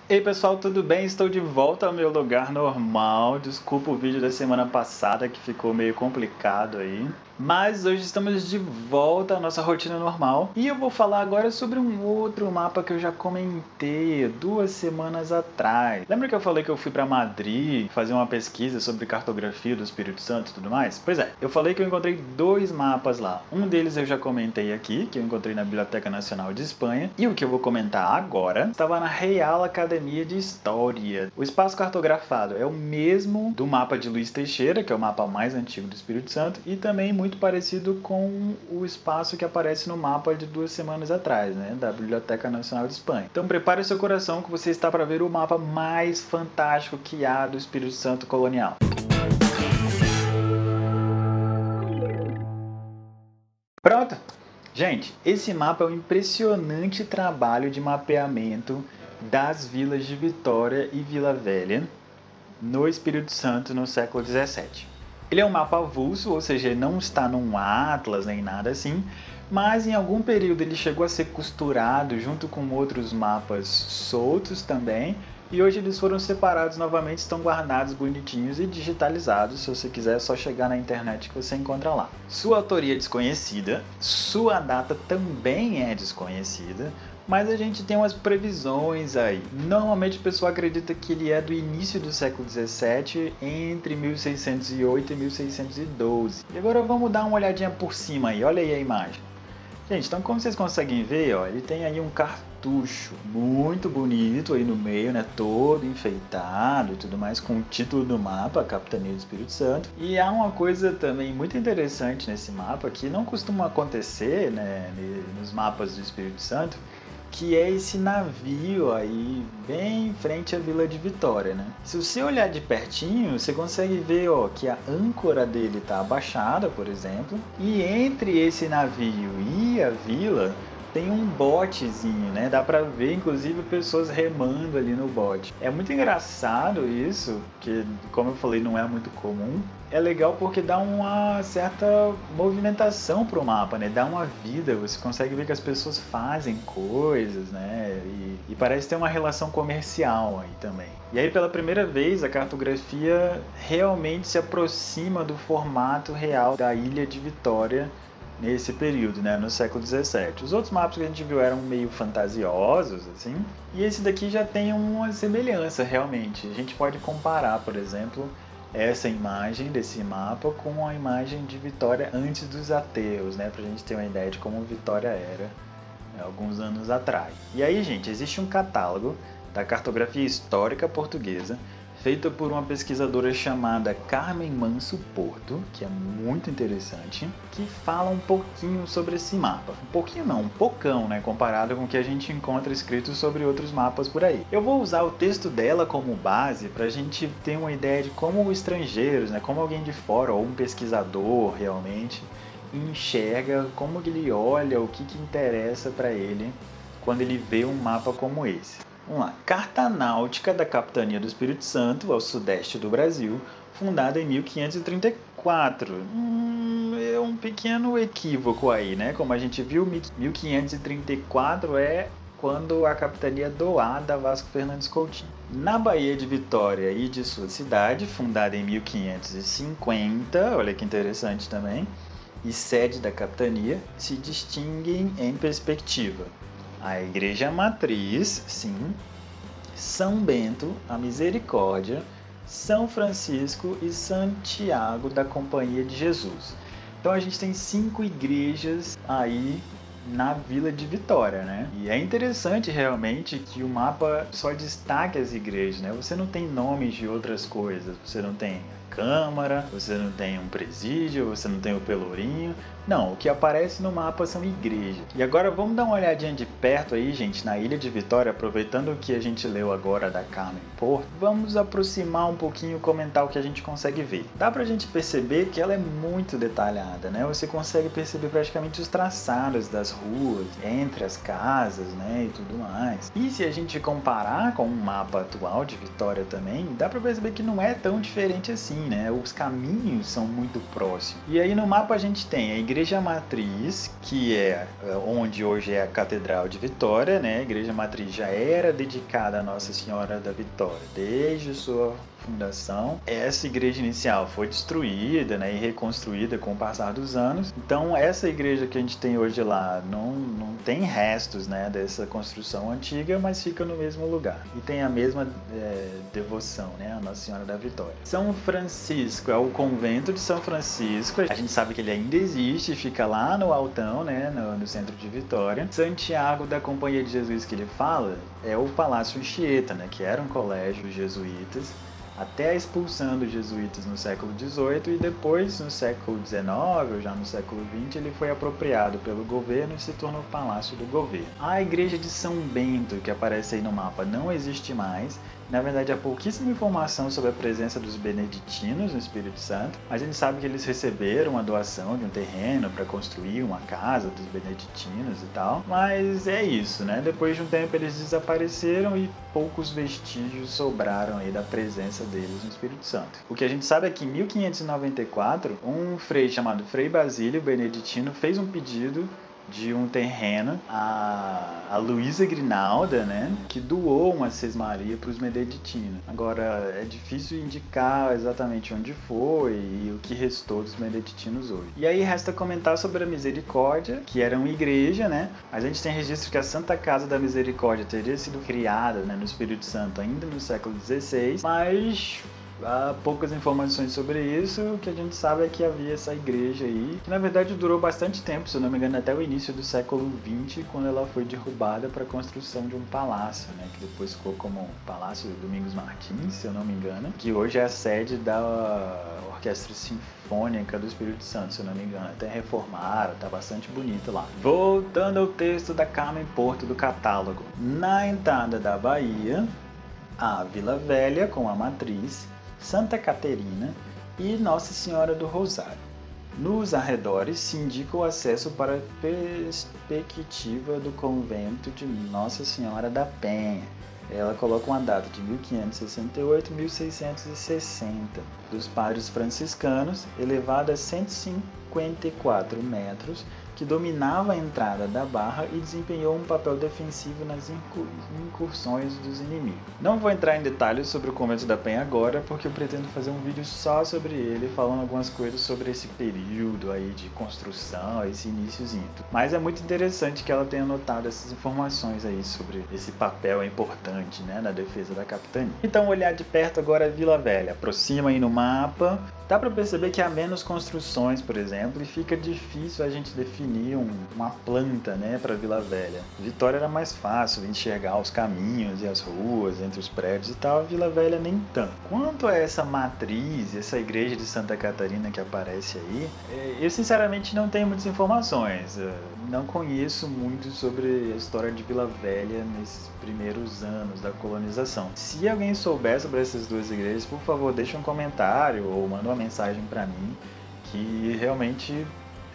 Ei pessoal, tudo bem? Estou de volta ao meu lugar normal. Desculpa o vídeo da semana passada que ficou meio complicado aí. Mas hoje estamos de volta à nossa rotina normal. E eu vou falar agora sobre um outro mapa que eu já comentei 2 semanas atrás. Lembra que eu falei que eu fui para Madrid fazer uma pesquisa sobre cartografia do Espírito Santo e tudo mais? Pois é, eu falei que eu encontrei 2 mapas lá. Um deles eu já comentei aqui, que eu encontrei na Biblioteca Nacional de Espanha. E o que eu vou comentar agora estava na Real Academia de História. O espaço cartografado é o mesmo do mapa de Luiz Teixeira, que é o mapa mais antigo do Espírito Santo, e também muito parecido com o espaço que aparece no mapa de 2 semanas atrás, né, da Biblioteca Nacional de Espanha. Então prepare seu coração que você está para ver o mapa mais fantástico que há do Espírito Santo colonial. Pronto! Gente, esse mapa é um impressionante trabalho de mapeamento das vilas de Vitória e Vila Velha no Espírito Santo no século XVII. Ele é um mapa avulso, ou seja, ele não está num atlas nem nada assim, mas em algum período ele chegou a ser costurado junto com outros mapas soltos também, e hoje eles foram separados novamente, estão guardados bonitinhos e digitalizados. Se você quiser, é só chegar na internet que você encontra lá. Sua autoria é desconhecida, sua data também é desconhecida, mas a gente tem umas previsões aí. Normalmente o pessoal acredita que ele é do início do século XVII, entre 1608 e 1612. E agora vamos dar uma olhadinha por cima aí, olha aí a imagem. Gente, então como vocês conseguem ver, ó, ele tem aí um cartucho muito bonito aí no meio, né, todo enfeitado e tudo mais, com o título do mapa, Capitania do Espírito Santo. E há uma coisa também muito interessante nesse mapa, que não costuma acontecer, né, nos mapas do Espírito Santo, que é esse navio aí bem em frente à Vila de Vitória, né? Se você olhar de pertinho, você consegue ver, ó, que a âncora dele está abaixada, por exemplo, e entre esse navio e a vila tem um botezinho, né? Dá pra ver, inclusive, pessoas remando ali no bote. É muito engraçado isso, que, como eu falei, não é muito comum. É legal porque dá uma certa movimentação pro mapa, né? Dá uma vida, você consegue ver que as pessoas fazem coisas, né? E parece ter uma relação comercial aí também. E aí, pela primeira vez, a cartografia realmente se aproxima do formato real da Ilha de Vitória nesse período, né, no século XVII. Os outros mapas que a gente viu eram meio fantasiosos, assim, e esse daqui já tem uma semelhança, realmente. A gente pode comparar, por exemplo, essa imagem desse mapa com a imagem de Vitória antes dos ateus, né, pra gente ter uma ideia de como Vitória era, né, alguns anos atrás. E aí, gente, existe um catálogo da cartografia histórica portuguesa, feita por uma pesquisadora chamada Carmen Manso Porto, que é muito interessante, que fala um pouquinho sobre esse mapa. Um pouquinho não, um pocão, né, comparado com o que a gente encontra escrito sobre outros mapas por aí. Eu vou usar o texto dela como base para a gente ter uma ideia de como estrangeiros, né, como alguém de fora, ou um pesquisador realmente, enxerga, como ele olha, o que interessa para ele quando ele vê um mapa como esse. Vamos lá. Carta Náutica da Capitania do Espírito Santo, ao sudeste do Brasil, fundada em 1534. É um pequeno equívoco aí, né? Como a gente viu, 1534 é quando a capitania doada a Vasco Fernandes Coutinho. Na Baía de Vitória e de sua cidade, fundada em 1550, olha que interessante também, e sede da capitania, se distinguem em perspectiva a Igreja Matriz, sim, São Bento, a Misericórdia, São Francisco e Santiago da Companhia de Jesus. Então a gente tem 5 igrejas aí na Vila de Vitória, né? E é interessante realmente que o mapa só destaque as igrejas, né? Você não tem nomes de outras coisas, você não tem Câmara, você não tem um presídio, você não tem o Pelourinho. Não, o que aparece no mapa são igrejas. E agora vamos dar uma olhadinha de perto aí, gente, na Ilha de Vitória, aproveitando o que a gente leu agora da Carmen Porto, vamos aproximar um pouquinho e comentar o que a gente consegue ver. Dá pra gente perceber que ela é muito detalhada, né? Você consegue perceber praticamente os traçados das ruas, entre as casas, né, e tudo mais. E se a gente comparar com o mapa atual de Vitória também, dá pra perceber que não é tão diferente assim, né? Os caminhos são muito próximos. E aí no mapa a gente tem a igreja igreja matriz, que é onde hoje é a Catedral de Vitória, né? A igreja matriz já era dedicada a Nossa Senhora da Vitória desde sua fundação. Essa igreja inicial foi destruída, né, e reconstruída com o passar dos anos. Então essa igreja que a gente tem hoje lá não tem restos, né, dessa construção antiga, mas fica no mesmo lugar e tem a mesma devoção, né, a Nossa Senhora da Vitória. São Francisco é o convento de São Francisco. A gente sabe que ele ainda existe, fica lá no Altão, né, no centro de Vitória. Santiago da Companhia de Jesus que ele fala é o Palácio Anchieta, né, que era um colégio jesuítas, até a expulsão dos jesuítas no século XVIII, e depois, no século XIX, ou já no século XX, ele foi apropriado pelo governo e se tornou Palácio do Governo. A igreja de São Bento, que aparece aí no mapa, não existe mais. Na verdade, há pouquíssima informação sobre a presença dos beneditinos no Espírito Santo. A gente sabe que eles receberam uma doação de um terreno para construir uma casa dos beneditinos e tal, mas é isso, né? Depois de um tempo eles desapareceram e poucos vestígios sobraram aí da presença deles no Espírito Santo. O que a gente sabe é que em 1594, um frei chamado Frei Basílio Beneditino fez um pedido de um terreno a Luísa Grinalda, né, que doou uma sesmaria para os beneditinos. Agora, é difícil indicar exatamente onde foi e o que restou dos beneditinos hoje. E aí resta comentar sobre a Misericórdia, que era uma igreja, né? A gente tem registro que a Santa Casa da Misericórdia teria sido criada, né, no Espírito Santo ainda no século XVI, mas há poucas informações sobre isso. O que a gente sabe é que havia essa igreja aí, que na verdade durou bastante tempo, se eu não me engano, até o início do século XX, quando ela foi derrubada para a construção de um palácio, né, que depois ficou como Palácio Domingos Martins, se eu não me engano, que hoje é a sede da Orquestra Sinfônica do Espírito Santo, se eu não me engano. Até reformaram, tá bastante bonito lá. Voltando ao texto da Carmen Porto do catálogo. Na entrada da Bahia, a Vila Velha com a matriz, Santa Caterina e Nossa Senhora do Rosário. Nos arredores se indica o acesso para a perspectiva do convento de Nossa Senhora da Penha. Ela coloca uma data de 1568 e 1660, dos padres franciscanos, elevada a 154 metros, que dominava a entrada da barra e desempenhou um papel defensivo nas incursões dos inimigos. Não vou entrar em detalhes sobre o convento da Penha agora, porque eu pretendo fazer um vídeo só sobre ele, falando algumas coisas sobre esse período aí de construção, esse iniciozinho. Mas é muito interessante que ela tenha anotado essas informações aí sobre esse papel importante, né, na defesa da capitania. Então, olhar de perto agora a Vila Velha. Aproxima aí no mapa. Dá para perceber que há menos construções, por exemplo, e fica difícil a gente definir uma planta, né, para Vila Velha. Vitória era mais fácil de enxergar os caminhos e as ruas entre os prédios e tal, a Vila Velha nem tanto. Quanto a essa matriz, essa igreja de Santa Catarina que aparece aí, eu sinceramente não tenho muitas informações. Não conheço muito sobre a história de Vila Velha nesses primeiros anos da colonização. Se alguém souber sobre essas duas igrejas, por favor, deixe um comentário ou manda uma mensagem para mim, que realmente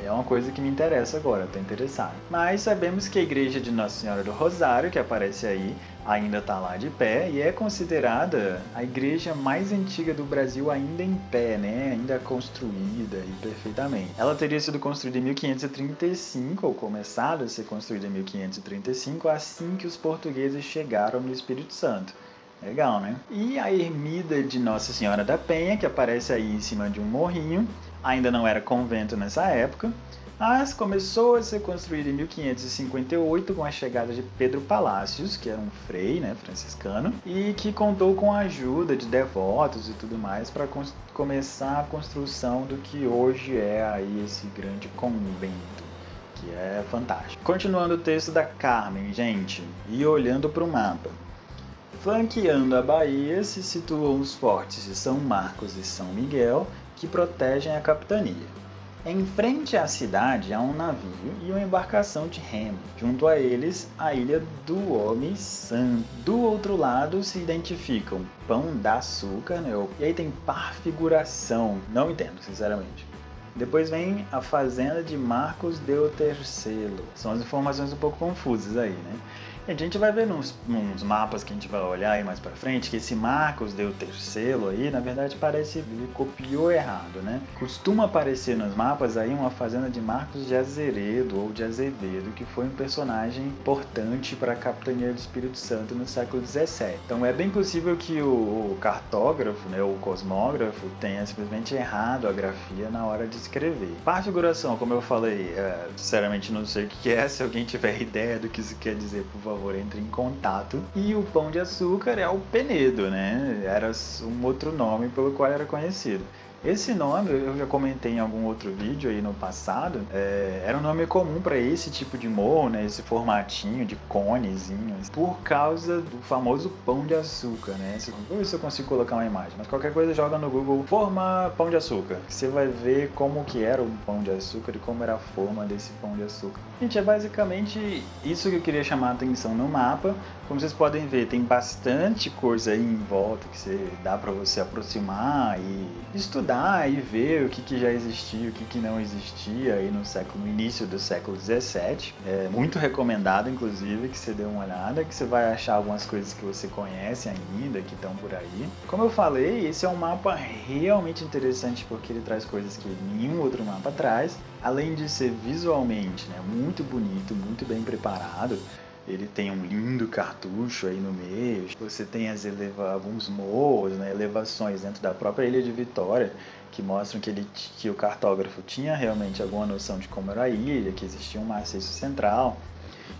é uma coisa que me interessa agora, estou interessado. Mas sabemos que a igreja de Nossa Senhora do Rosário, que aparece aí, ainda está lá de pé e é considerada a igreja mais antiga do Brasil ainda em pé, né? Ainda construída e perfeitamente. Ela teria sido construída em 1535, ou começado a ser construída em 1535, assim que os portugueses chegaram no Espírito Santo. Legal, né? E a ermida de Nossa Senhora da Penha, que aparece aí em cima de um morrinho, ainda não era convento nessa época, mas começou a ser construída em 1558 com a chegada de Pedro Palácios, que era um frei, né, franciscano, e que contou com a ajuda de devotos e tudo mais para começar a construção do que hoje é aí esse grande convento, que é fantástico. Continuando o texto da Carmen, gente, e olhando para o mapa. Flanqueando a Bahia se situam os fortes de São Marcos e São Miguel, que protegem a capitania. Em frente à cidade há um navio e uma embarcação de remo. Junto a eles, a Ilha do Homem Santo. Do outro lado se identificam Pão d'Açúcar, né? E aí tem Parfiguração, não entendo, sinceramente. Depois vem a fazenda de Marcos Del Tercelo. São as informações um pouco confusas aí, né? A gente vai ver nos mapas que a gente vai olhar aí mais pra frente, que esse Marcos Del Tercelo aí, na verdade parece, ele copiou errado, né? Costuma aparecer nos mapas aí uma fazenda de Marcos de Azeredo ou de Azevedo, que foi um personagem importante para a capitania do Espírito Santo no século XVII. Então é bem possível que o cartógrafo, né, o cosmógrafo, tenha simplesmente errado a grafia na hora de escrever. Para a figuração, como eu falei, sinceramente não sei o que é, se alguém tiver ideia do que isso quer dizer, por favor, entre em contato. E o Pão de Açúcar é o Penedo, né? Era um outro nome pelo qual era conhecido. Esse nome, eu já comentei em algum outro vídeo aí no passado, era um nome comum para esse tipo de morro, né? Esse formatinho de conezinho, por causa do famoso Pão de Açúcar, né? Vou ver se eu consigo colocar uma imagem, mas qualquer coisa joga no Google forma Pão de Açúcar. Você vai ver como que era o Pão de Açúcar e como era a forma desse Pão de Açúcar. Gente, é basicamente isso que eu queria chamar a atenção no mapa. Como vocês podem ver, tem bastante coisa aí em volta que dá para você aproximar e estudar e ver o que já existia, o que não existia aí no início do século XVII. É muito recomendado, inclusive, que você dê uma olhada, que você vai achar algumas coisas que você conhece ainda, que estão por aí. Como eu falei, esse é um mapa realmente interessante porque ele traz coisas que nenhum outro mapa traz, além de ser visualmente, né, muito bonito, muito bem preparado. Ele tem um lindo cartucho aí no meio. Você tem alguns morros, né, elevações dentro da própria Ilha de Vitória, que mostram que o cartógrafo tinha realmente alguma noção de como era a ilha, que existia um maciço central.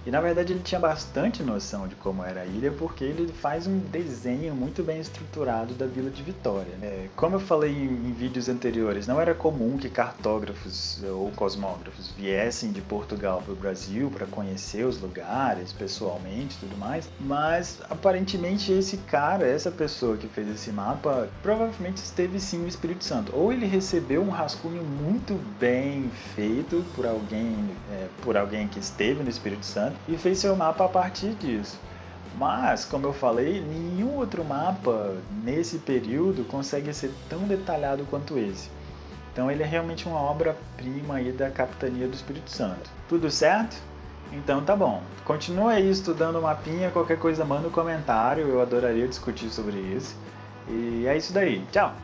E na verdade ele tinha bastante noção de como era a ilha, porque ele faz um desenho muito bem estruturado da Vila de Vitória. Como eu falei em vídeos anteriores, não era comum que cartógrafos ou cosmógrafos viessem de Portugal para o Brasil para conhecer os lugares pessoalmente e tudo mais, mas aparentemente essa pessoa que fez esse mapa, provavelmente esteve sim no Espírito Santo. Ou ele recebeu um rascunho muito bem feito por alguém que esteve no Espírito Santo e fez seu mapa a partir disso. Mas, como eu falei, nenhum outro mapa nesse período consegue ser tão detalhado quanto esse. Então ele é realmente uma obra-prima aí da capitania do Espírito Santo. Tudo certo? Então tá bom. Continua aí estudando o mapinha, qualquer coisa manda um comentário, eu adoraria discutir sobre isso. E é isso daí. Tchau!